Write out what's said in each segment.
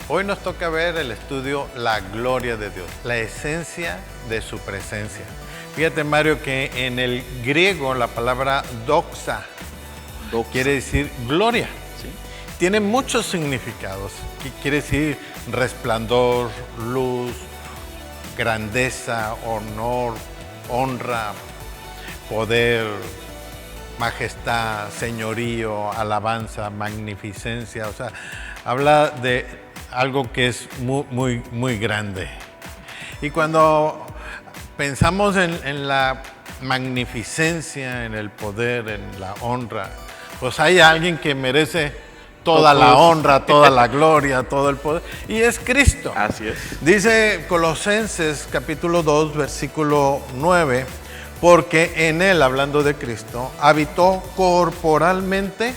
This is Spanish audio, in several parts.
Hoy nos toca ver el estudio La Gloria de Dios, la esencia de su presencia. Fíjate, Mario, que en el griego la palabra doxa quiere decir gloria. ¿Sí? Tiene muchos significados. Quiere decir resplandor, luz, grandeza, honor, honra, poder, majestad, señorío, alabanza, magnificencia. O sea, habla de algo que es muy grande. Y cuando pensamos en la magnificencia, en el poder, en la honra, pues hay alguien que merece toda la honra, toda la gloria, todo el poder, y es Cristo. Así es. Dice Colosenses capítulo 2, versículo 9, porque en él, hablando de Cristo, habitó corporalmente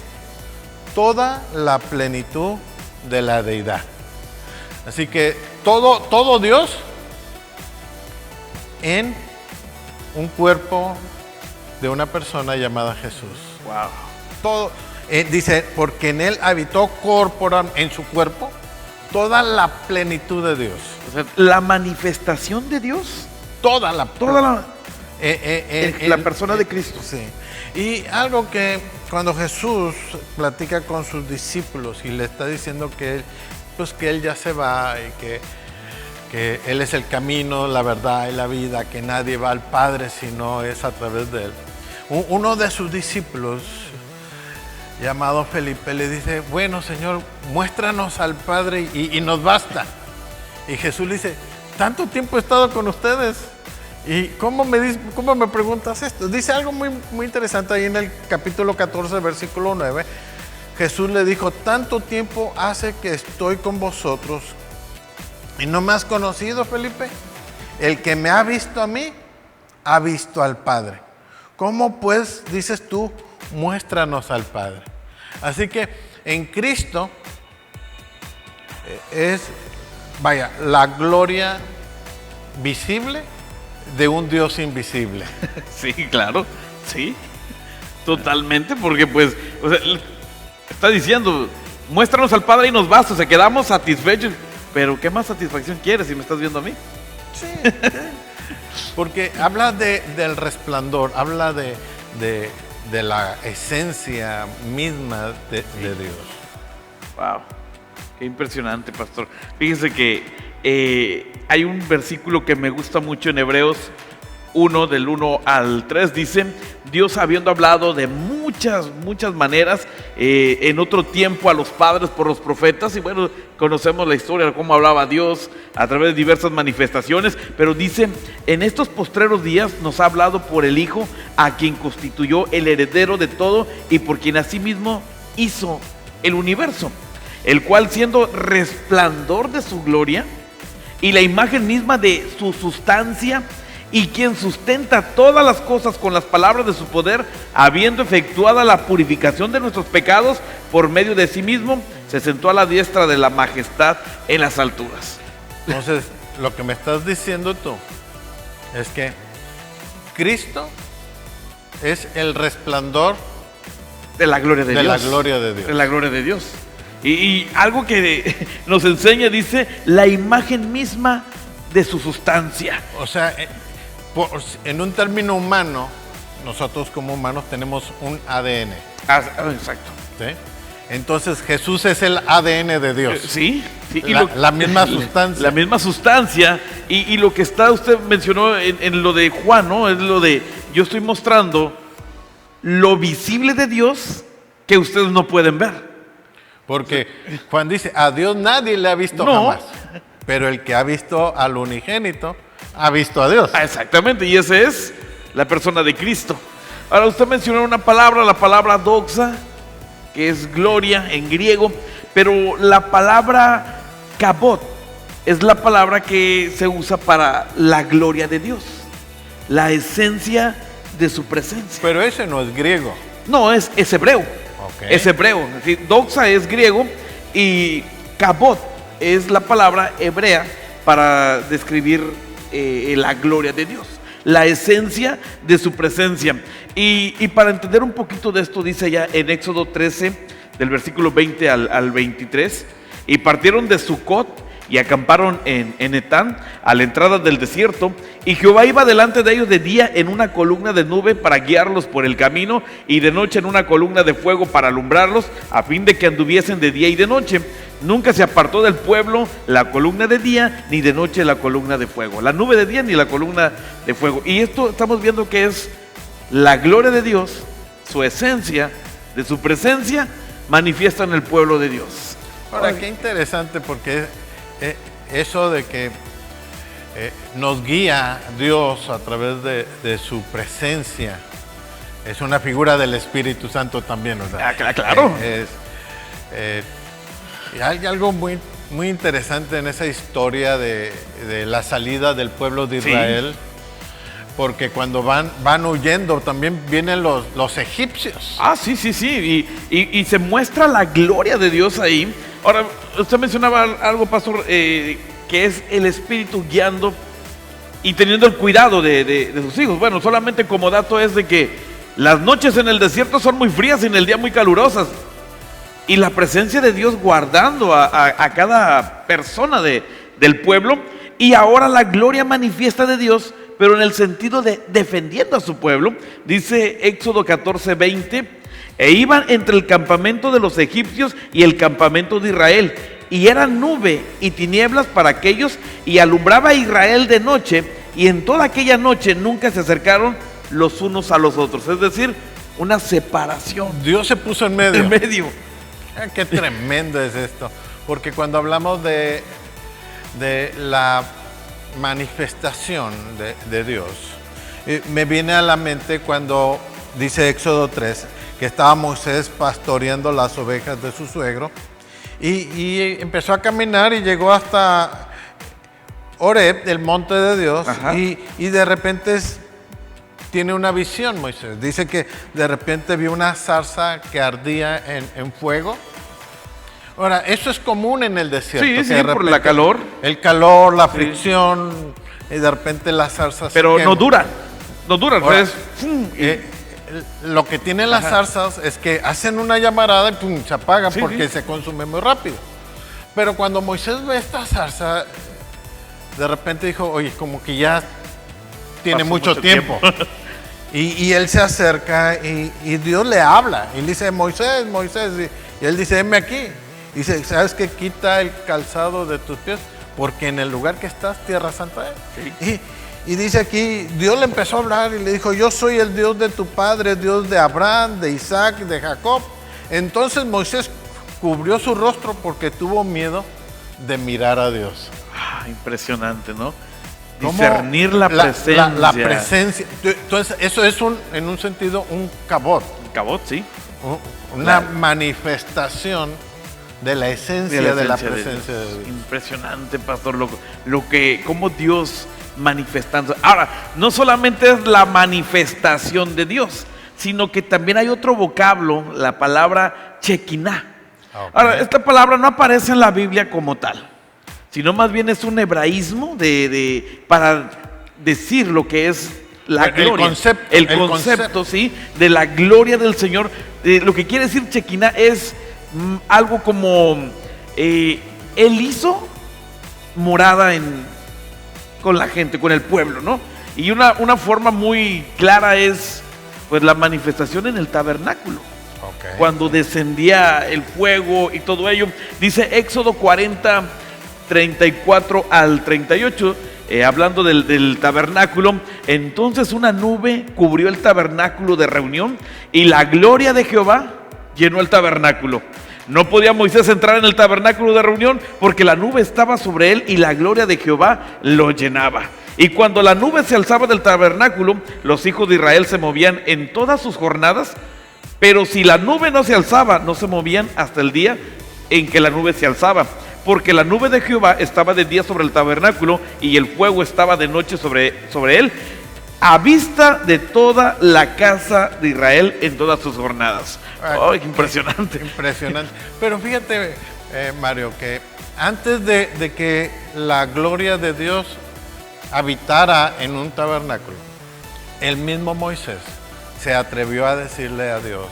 toda la plenitud de la deidad. Así que todo Dios en un cuerpo de una persona llamada Jesús. Wow. Todo, dice, porque en él habitó corporal, en su cuerpo, toda la plenitud de Dios. O sea, la manifestación de Dios, Toda la persona de Cristo. Sí. Y algo que cuando Jesús platica con sus discípulos y le está diciendo que él ya se va y que Él es el camino, la verdad y la vida, que nadie va al Padre si no es a través de Él. Uno de sus discípulos, llamado Felipe, le dice, bueno, Señor, muéstranos al Padre y nos basta. Y Jesús le dice, tanto tiempo he estado con ustedes y ¿cómo me preguntas esto? Dice algo muy interesante ahí en el capítulo 14, versículo 9. Jesús le dijo, tanto tiempo hace que estoy con vosotros y no me has conocido, Felipe. El que me ha visto a mí, ha visto al Padre. ¿Cómo pues, dices tú, muéstranos al Padre? Así que en Cristo es, la gloria visible de un Dios invisible. Sí, claro, sí, totalmente, porque pues, o sea, está diciendo, muéstranos al Padre y nos basta, o sea, quedamos satisfechos, pero ¿qué más satisfacción quieres si me estás viendo a mí? Sí, porque habla del resplandor, habla de la esencia misma de Dios. Wow, qué impresionante, pastor. Fíjense que hay un versículo que me gusta mucho en Hebreos 1, del 1 al 3, dice, Dios habiendo hablado de muchas maneras en otro tiempo a los padres por los profetas, y bueno, conocemos la historia de cómo hablaba Dios a través de diversas manifestaciones, pero dice, en estos postreros días nos ha hablado por el Hijo, a quien constituyó el heredero de todo y por quien asimismo hizo el universo, el cual siendo resplandor de su gloria y la imagen misma de su sustancia, y quien sustenta todas las cosas con las palabras de su poder, habiendo efectuada la purificación de nuestros pecados por medio de sí mismo, se sentó a la diestra de la majestad en las alturas. Entonces, lo que me estás diciendo tú es que Cristo es el resplandor de la gloria de Dios. La gloria de Dios. De la gloria de Dios. Y algo que nos enseña, dice, la imagen misma de su sustancia. O sea, en un término humano, nosotros como humanos tenemos un ADN. Exacto. ¿Sí? Entonces Jesús es el ADN de Dios. Sí. La misma sustancia. La misma sustancia. Y lo que usted mencionó en lo de Juan, ¿no? Es lo de, yo estoy mostrando lo visible de Dios que ustedes no pueden ver. Porque Juan dice, a Dios nadie le ha visto jamás. Pero el que ha visto al unigénito, ha visto a Dios. Exactamente, y esa es la persona de Cristo. Ahora, usted mencionó una palabra, la palabra doxa, que es gloria en griego, pero la palabra kabod es la palabra que se usa para la gloria de Dios, la esencia de su presencia. Pero ese no es griego. No, es hebreo. Okay. Es hebreo. Es decir, doxa es griego y kabod es la palabra hebrea para describir la gloria de Dios, la esencia de su presencia. Y para entender un poquito de esto, dice ya en Éxodo 13, del versículo 20 al 23, y partieron de Sucot y acamparon en Etán, a la entrada del desierto, y Jehová iba delante de ellos de día en una columna de nube para guiarlos por el camino, y de noche en una columna de fuego para alumbrarlos, a fin de que anduviesen de día y de noche. Nunca se apartó del pueblo la columna de día, ni de noche la columna de fuego. La nube de día ni la columna de fuego. Y esto estamos viendo que es la gloria de Dios, su esencia, de su presencia, manifiesta en el pueblo de Dios. Ahora, qué interesante, porque eso de que nos guía Dios a través de su presencia es una figura del Espíritu Santo también, ¿verdad? Claro. Y hay algo muy, muy interesante en esa historia de la salida del pueblo de Israel, sí. Porque cuando van huyendo también vienen los egipcios. Sí. Y se muestra la gloria de Dios ahí. Ahora, usted mencionaba algo, pastor, que es el Espíritu guiando y teniendo el cuidado de sus hijos. Bueno, solamente como dato es de que las noches en el desierto son muy frías y en el día muy calurosas. Y la presencia de Dios guardando a cada persona del pueblo. Y ahora la gloria manifiesta de Dios, pero en el sentido de defendiendo a su pueblo. Dice Éxodo 14:20, e iban entre el campamento de los egipcios y el campamento de Israel, y era nube y tinieblas para aquellos, y alumbraba a Israel de noche, y en toda aquella noche nunca se acercaron los unos a los otros. Es decir, una separación. Dios se puso en medio. En medio. Qué tremendo es esto, porque cuando hablamos de la manifestación de Dios, me viene a la mente cuando dice Éxodo 3, que estaba Moisés pastoreando las ovejas de su suegro, y empezó a caminar y llegó hasta Horeb, el monte de Dios, y de repente tiene una visión Moisés. Dice que de repente vio una zarza que ardía en fuego. Ahora, eso es común en el desierto. Sí, que sí, por la calor. El calor, la fricción, y de repente las zarzas. Pero no duran. Ahora, lo que tienen las zarzas es que hacen una llamarada y pum, se apagan porque se consume muy rápido. Pero cuando Moisés ve esta zarza, de repente dijo, oye, como que ya tiene mucho tiempo. Y él se acerca y Dios le habla. Y le dice, Moisés, y él dice, heme aquí. Y dice, ¿sabes qué? Quita el calzado de tus pies, porque en el lugar que estás, tierra santa es. Sí. Y dice aquí, Dios le empezó a hablar y le dijo, yo soy el Dios de tu padre, Dios de Abraham, de Isaac, de Jacob. Entonces Moisés cubrió su rostro porque tuvo miedo de mirar a Dios. Impresionante, ¿no? Discernir la presencia. La presencia. Entonces, eso es en un sentido un cabot. Un cabot, sí. Una manifestación de la esencia de la presencia de Dios. Impresionante, pastor, cómo Dios manifestando. Ahora, no solamente es la manifestación de Dios, sino que también hay otro vocablo, la palabra Shekinah. Ahora, esta palabra no aparece en la Biblia como tal, sino más bien es un hebraísmo para decir lo que es la gloria. El concepto, sí, de la gloria del Señor. Lo que quiere decir Shekinah es algo como Él hizo morada con la gente, con el pueblo, ¿no? Y una forma muy clara es pues la manifestación en el tabernáculo. Cuando descendía el fuego y todo ello. Dice Éxodo 40, 34 al 38, hablando del tabernáculo. Entonces una nube cubrió el tabernáculo de reunión y la gloria de Jehová llenó el tabernáculo. No podía Moisés entrar en el tabernáculo de reunión porque la nube estaba sobre él y la gloria de Jehová lo llenaba. Y cuando la nube se alzaba del tabernáculo, los hijos de Israel se movían en todas sus jornadas, pero si la nube no se alzaba, no se movían hasta el día en que la nube se alzaba, porque la nube de Jehová estaba de día sobre el tabernáculo y el fuego estaba de noche sobre él, a vista de toda la casa de Israel en todas sus jornadas. ¡Ay, qué impresionante! Impresionante. Pero fíjate, Mario, que antes de que la gloria de Dios habitara en un tabernáculo, el mismo Moisés se atrevió a decirle a Dios,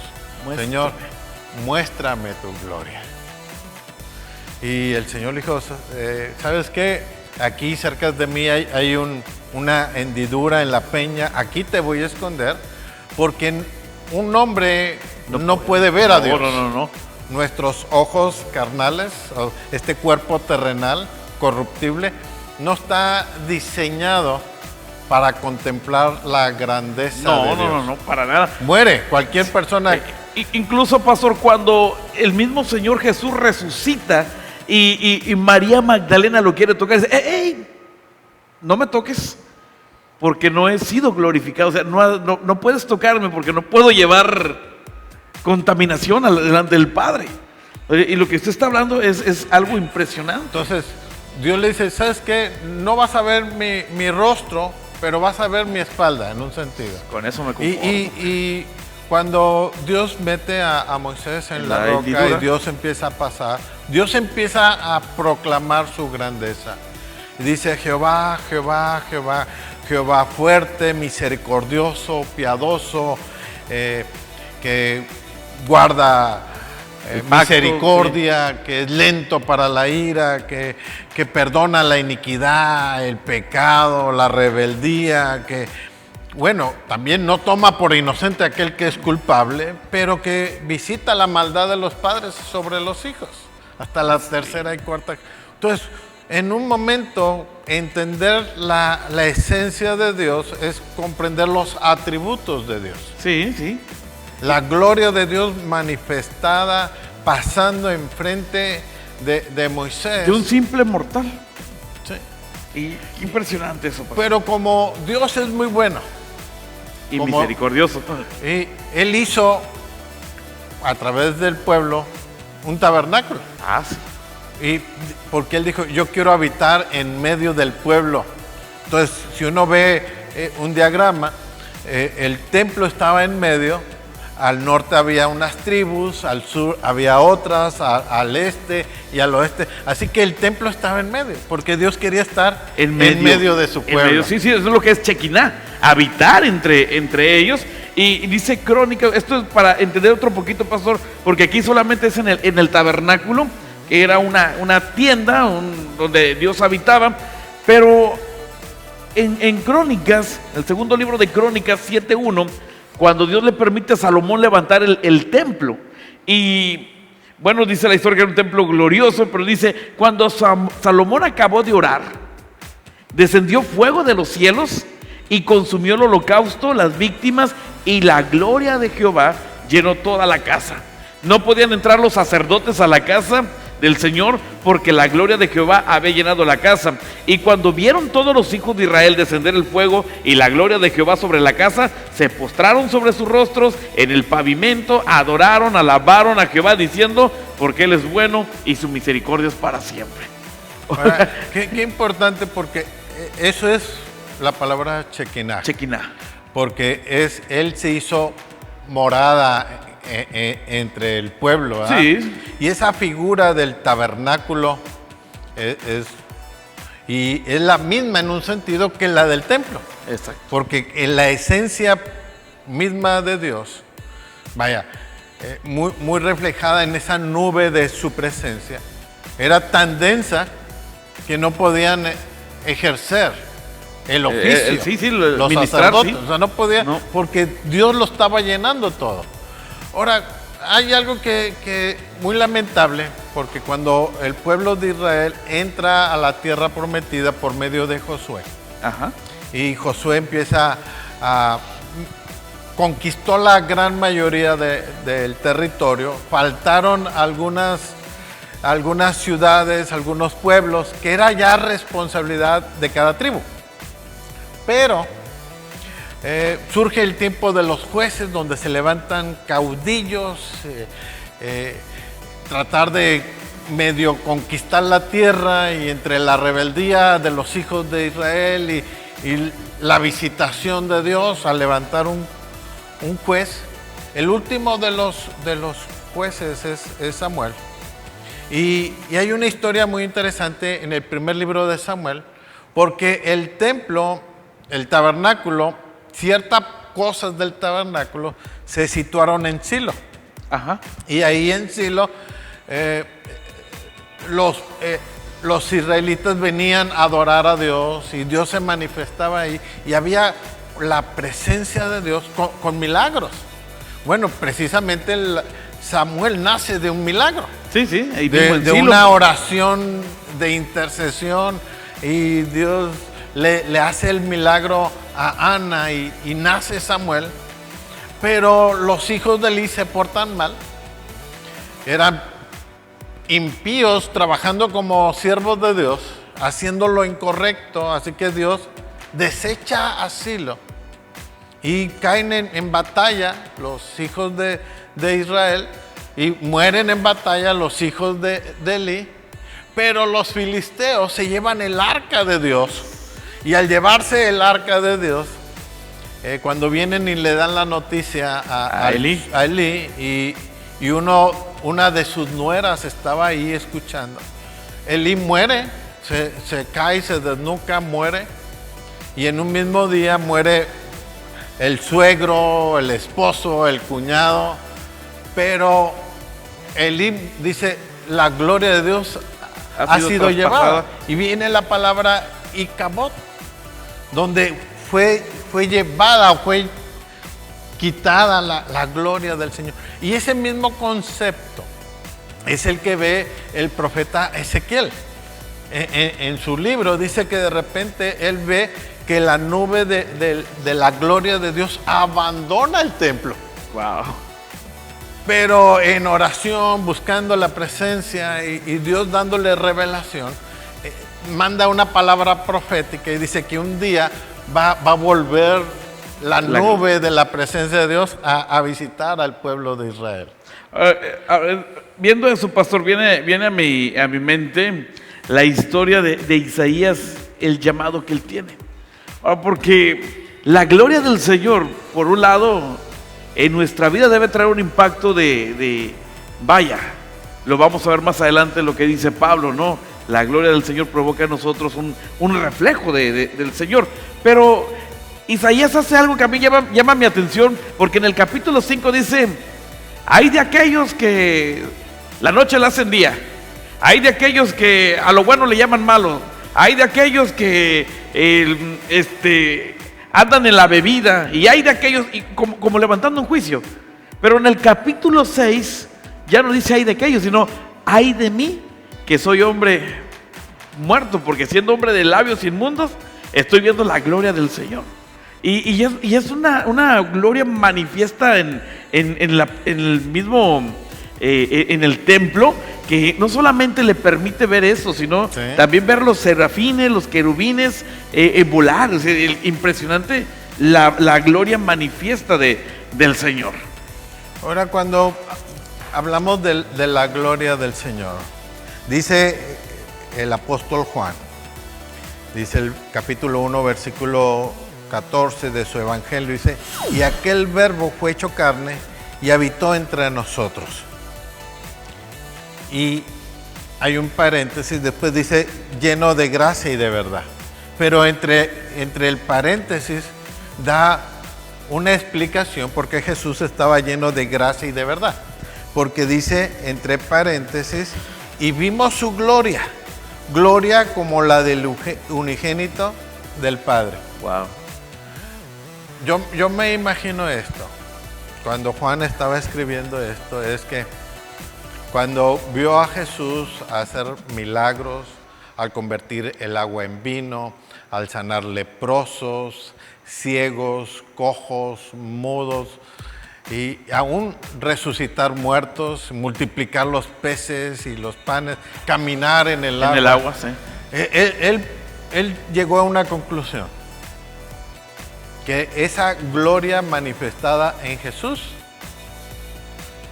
Señor, muéstrame tu gloria. Y el Señor le dijo, ¿sabes qué? Aquí cerca de mí hay una hendidura en la peña, aquí te voy a esconder, porque un hombre no puede ver a Dios. No. Nuestros ojos carnales, este cuerpo terrenal, corruptible, no está diseñado para contemplar la grandeza de Dios. No, para nada. Muere cualquier persona. Incluso, pastor, cuando el mismo Señor Jesús resucita y María Magdalena lo quiere tocar, dice, ¡Ey! No me toques, porque no he sido glorificado. O sea, no puedes tocarme porque no puedo llevar contaminación delante del Padre. Y lo que usted está hablando es algo impresionante. Entonces, Dios le dice, ¿sabes qué? No vas a ver mi rostro, pero vas a ver mi espalda, en un sentido. Con eso me conformo. Y cuando Dios mete a Moisés en la roca hendidura, y Dios empieza a pasar, Dios empieza a proclamar su grandeza. Y dice, Jehová, Jehová, Jehová, Jehová fuerte, misericordioso, piadoso, que guarda misericordia, sí, que es lento para la ira, que perdona la iniquidad, el pecado, la rebeldía, que, bueno, también no toma por inocente a aquel que es culpable, pero que visita la maldad de los padres sobre los hijos, hasta la tercera y cuarta. Entonces, en un momento, entender la esencia de Dios es comprender los atributos de Dios. Sí, sí. La gloria de Dios manifestada, pasando enfrente de Moisés. De un simple mortal. Sí. Y qué impresionante eso. Pero como Dios es muy bueno. Y misericordioso. Y Él hizo, a través del pueblo, un tabernáculo. Ah, sí. Y porque Él dijo, yo quiero habitar en medio del pueblo. Entonces, si uno ve un diagrama, el templo estaba en medio. Al norte había unas tribus, al sur había otras, al este y al oeste. Así que el templo estaba en medio, porque Dios quería estar en medio de su pueblo. Sí, eso es lo que es Shekinah, habitar entre ellos. Y dice Crónica, esto es para entender otro poquito, pastor, porque aquí solamente es en el tabernáculo, que era una tienda donde Dios habitaba, pero en Crónicas, el segundo libro de Crónicas 7:1, cuando Dios le permite a Salomón levantar el templo. Y bueno, dice la historia que era un templo glorioso, pero dice, cuando Salomón acabó de orar, descendió fuego de los cielos y consumió el holocausto, las víctimas, y la gloria de Jehová llenó toda la casa. No podían entrar los sacerdotes a la casa del Señor, porque la gloria de Jehová había llenado la casa. Y cuando vieron todos los hijos de Israel descender el fuego y la gloria de Jehová sobre la casa, se postraron sobre sus rostros en el pavimento, adoraron, alabaron a Jehová, diciendo, porque Él es bueno y su misericordia es para siempre. Ahora, qué importante, porque eso es la palabra Shekinah. Shekinah. Porque Él se hizo morada entre el pueblo, ¿verdad? Sí. Y esa figura del tabernáculo es la misma en un sentido que la del templo. Exacto. Porque en la esencia misma de Dios, muy reflejada en esa nube de su presencia, era tan densa que no podían ejercer el oficio. Los sacerdotes, sí. O sea, no podían, porque Dios lo estaba llenando todo. Ahora, hay algo que muy lamentable, porque cuando el pueblo de Israel entra a la tierra prometida por medio de Josué, ajá, y Josué conquistó la gran mayoría del territorio, faltaron algunas ciudades, algunos pueblos, que era ya responsabilidad de cada tribu. Pero surge el tiempo de los jueces, donde se levantan caudillos, tratar de medio conquistar la tierra, y entre la rebeldía de los hijos de Israel y la visitación de Dios al levantar un juez. El último de los jueces es Samuel. Y hay una historia muy interesante en el primer libro de Samuel, porque el templo, el tabernáculo, ciertas cosas del tabernáculo se situaron en Silo. Ajá. Y ahí en Silo los, los israelitas venían a adorar a Dios y Dios se manifestaba ahí y había la presencia de Dios con milagros. Bueno, precisamente Samuel nace de un milagro. Sí, sí, ahí de una oración de intercesión, y Dios le hace el milagro a Ana y nace Samuel. Pero los hijos de Eli se portan mal, eran impíos trabajando como siervos de Dios, haciendo lo incorrecto, así que Dios desecha a Silo y caen en batalla los hijos de Israel, y mueren en batalla los hijos de Eli. Pero los filisteos se llevan el arca de Dios, y al llevarse el arca de Dios, cuando vienen y le dan la noticia a Eli, y una de sus nueras estaba ahí escuchando, Eli muere, se cae, se desnuca, muere, y en un mismo día muere el suegro, el esposo, el cuñado. Pero Eli dice, la gloria de Dios ha sido llevada. Y viene la palabra Icabod, donde fue llevada, fue quitada la gloria del Señor. Y ese mismo concepto es el que ve el profeta Ezequiel. En su libro dice que de repente él ve que la nube de la gloria de Dios abandona el templo. Wow. Pero en oración, buscando la presencia y Dios dándole revelación, manda una palabra profética y dice que un día va a volver la nube de la presencia de Dios a visitar al pueblo de Israel. Viendo eso, pastor, viene a mi mente la historia de Isaías, el llamado que él tiene. Porque la gloria del Señor, por un lado, en nuestra vida debe traer un impacto vaya, lo vamos a ver más adelante lo que dice Pablo, ¿no? La gloria del Señor provoca en nosotros un reflejo del Señor. Pero Isaías hace algo que a mí llama mi atención, porque en el capítulo 5 dice, hay de aquellos que la noche la hacen día, hay de aquellos que a lo bueno le llaman malo, hay de aquellos que andan en la bebida, y hay de aquellos como levantando un juicio. Pero en el capítulo 6 ya no dice hay de aquellos, sino hay de mí, que soy hombre muerto, porque siendo hombre de labios inmundos estoy viendo la gloria del Señor. Y es una gloria manifiesta en el mismo en el templo, que no solamente le permite ver eso, sino también ver los serafines, los querubines volar. O sea, impresionante la gloria manifiesta del Señor. Ahora, cuando hablamos de la gloria del Señor, dice el apóstol Juan, dice el capítulo 1, versículo 14 de su evangelio, dice, y aquel verbo fue hecho carne y habitó entre nosotros. Y hay un paréntesis, después dice lleno de gracia y de verdad. Pero entre el paréntesis da una explicación porque Jesús estaba lleno de gracia y de verdad. Porque dice entre paréntesis, y vimos su gloria, gloria como la del unigénito del Padre. Wow. Yo me imagino esto, cuando Juan estaba escribiendo esto, es que cuando vio a Jesús hacer milagros, al convertir el agua en vino, al sanar leprosos, ciegos, cojos, mudos, y aún resucitar muertos, multiplicar los peces y los panes, caminar en el agua. En el agua, sí. Él llegó a una conclusión, que esa gloria manifestada en Jesús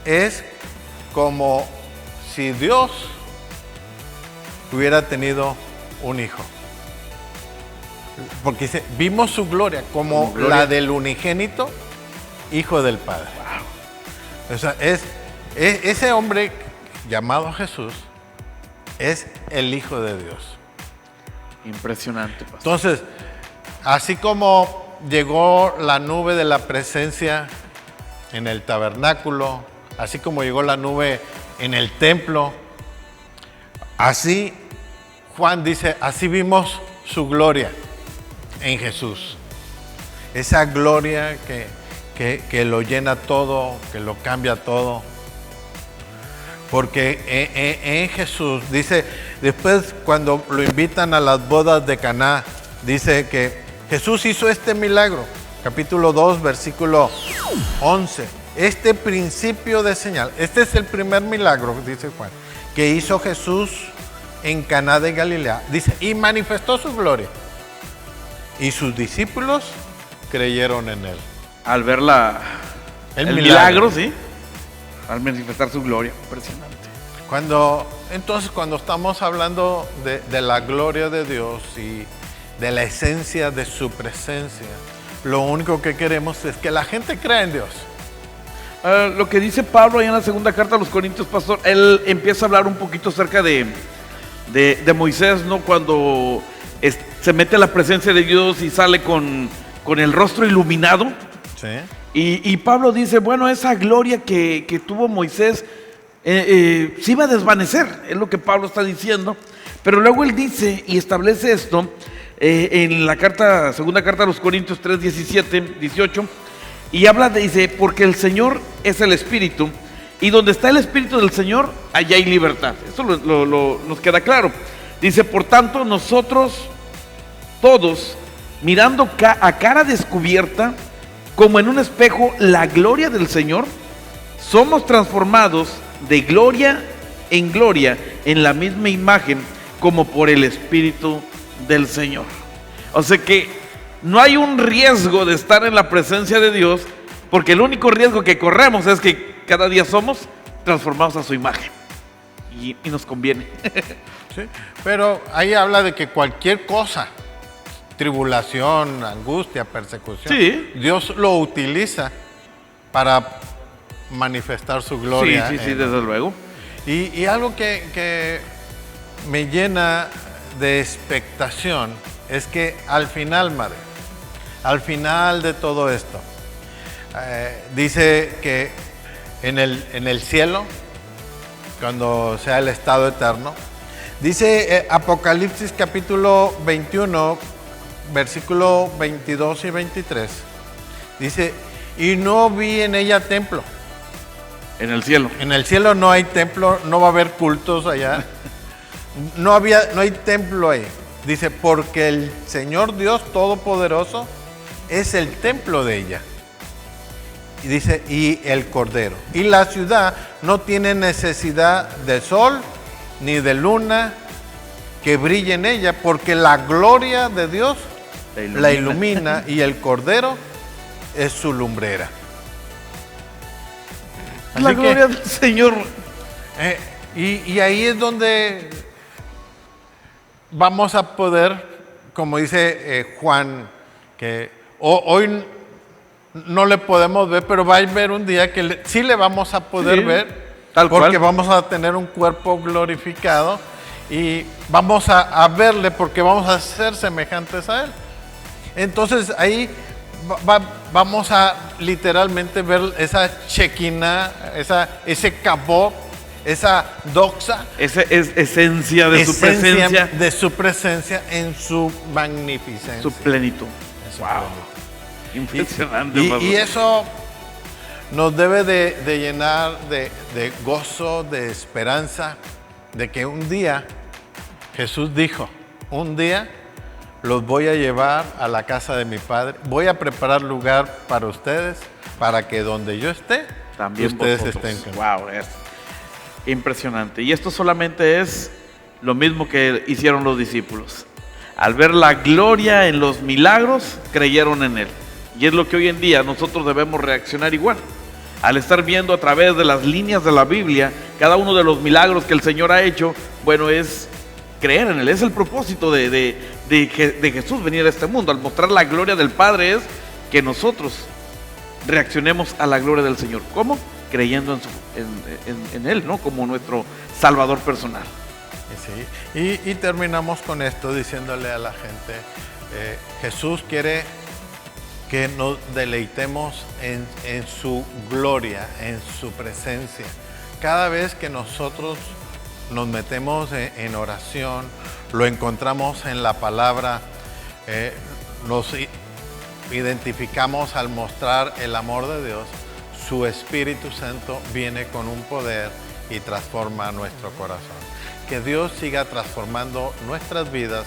es como si Dios hubiera tenido un hijo. Porque dice, vimos su gloria como la del unigénito Hijo del Padre. Wow. O sea, ese hombre llamado Jesús es el Hijo de Dios. Impresionante, pastor. Entonces, así como llegó la nube de la presencia en el tabernáculo, así como llegó la nube en el templo, Así, Juan dice, así vimos su gloria en Jesús. Esa gloria que lo llena todo, que lo cambia todo. Porque en Jesús, dice, después cuando lo invitan a las bodas de Caná, dice que Jesús hizo este milagro, capítulo 2, versículo 11. Este principio de señal, este es el primer milagro, dice Juan, que hizo Jesús en Caná de Galilea. Dice, y manifestó su gloria. Y sus discípulos creyeron en él. Al ver el milagro, sí. Al manifestar su gloria, impresionante. Entonces, cuando estamos hablando de la gloria de Dios y de la esencia de su presencia, lo único que queremos es que la gente crea en Dios. Lo que dice Pablo ahí en la segunda carta a los Corintios, pastor, él empieza a hablar un poquito acerca de Moisés, ¿no? Cuando se mete a la presencia de Dios y sale con el rostro iluminado. Sí. Y Pablo dice, bueno, esa gloria que tuvo Moisés se iba a desvanecer, es lo que Pablo está diciendo. Pero luego él dice y establece esto en la segunda carta a los Corintios 3, 17, 18, y dice, porque el Señor es el Espíritu, y donde está el Espíritu del Señor, allá hay libertad. Eso nos queda claro. Dice, por tanto, nosotros todos, mirando a cara descubierta, como en un espejo, la gloria del Señor, somos transformados de gloria en gloria en la misma imagen como por el Espíritu del Señor. O sea que no hay un riesgo de estar en la presencia de Dios, porque el único riesgo que corremos es que cada día somos transformados a su imagen y nos conviene. Sí, pero ahí habla de que cualquier cosa, tribulación, angustia, persecución, sí, Dios lo utiliza para manifestar su gloria. Sí, desde luego. Y algo que me llena de expectación es que al final, madre, al final de todo esto, dice que en el cielo, cuando sea el estado eterno, dice Apocalipsis capítulo 21, versículo 22 y 23, dice, y no vi en ella templo. En el cielo. En el cielo no hay templo, no va a haber cultos allá. No hay templo ahí. Dice, porque el Señor Dios Todopoderoso es el templo de ella. Y dice, y el Cordero. Y la ciudad no tiene necesidad de sol ni de luna que brille en ella, porque la gloria de Dios la ilumina y el Cordero es su lumbrera. La gloria del Señor. Y ahí es donde vamos a poder, como dice Juan, que hoy no le podemos ver, pero va a haber un día que sí le vamos a poder ver, tal porque cual. vamos a tener un cuerpo glorificado y vamos a verle porque vamos a ser semejantes a Él. Entonces ahí vamos a literalmente ver esa Shekinah, ese kabod, esa doxa, Esa es esencia de su presencia, de su presencia en su magnificencia, su plenitud. Wow. Impresionante. Y eso nos debe de llenar de gozo, de esperanza, de que un día, Jesús dijo, un día los voy a llevar a la casa de mi Padre, voy a preparar lugar para ustedes, para que donde yo esté, también ustedes vosotros. estén. Wow, es impresionante. Y esto solamente es lo mismo que hicieron los discípulos. Al ver la gloria en los milagros, creyeron en Él. Y es lo que hoy en día nosotros debemos reaccionar igual. Al estar viendo a través de las líneas de la Biblia, cada uno de los milagros que el Señor ha hecho, bueno, es creer en Él. Es el propósito de Jesús venir a este mundo. Al mostrar la gloria del Padre es que nosotros reaccionemos a la gloria del Señor. ¿Cómo? Creyendo en Él, ¿no? Como nuestro Salvador personal. Sí. Y terminamos con esto diciéndole a la gente, Jesús quiere que nos deleitemos en su gloria, en su presencia. Cada vez que nosotros nos metemos en oración, lo encontramos en la palabra, nos identificamos al mostrar el amor de Dios, su Espíritu Santo viene con un poder y transforma nuestro corazón. Que Dios siga transformando nuestras vidas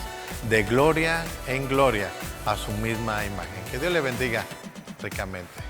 de gloria en gloria a su misma imagen. Que Dios le bendiga ricamente.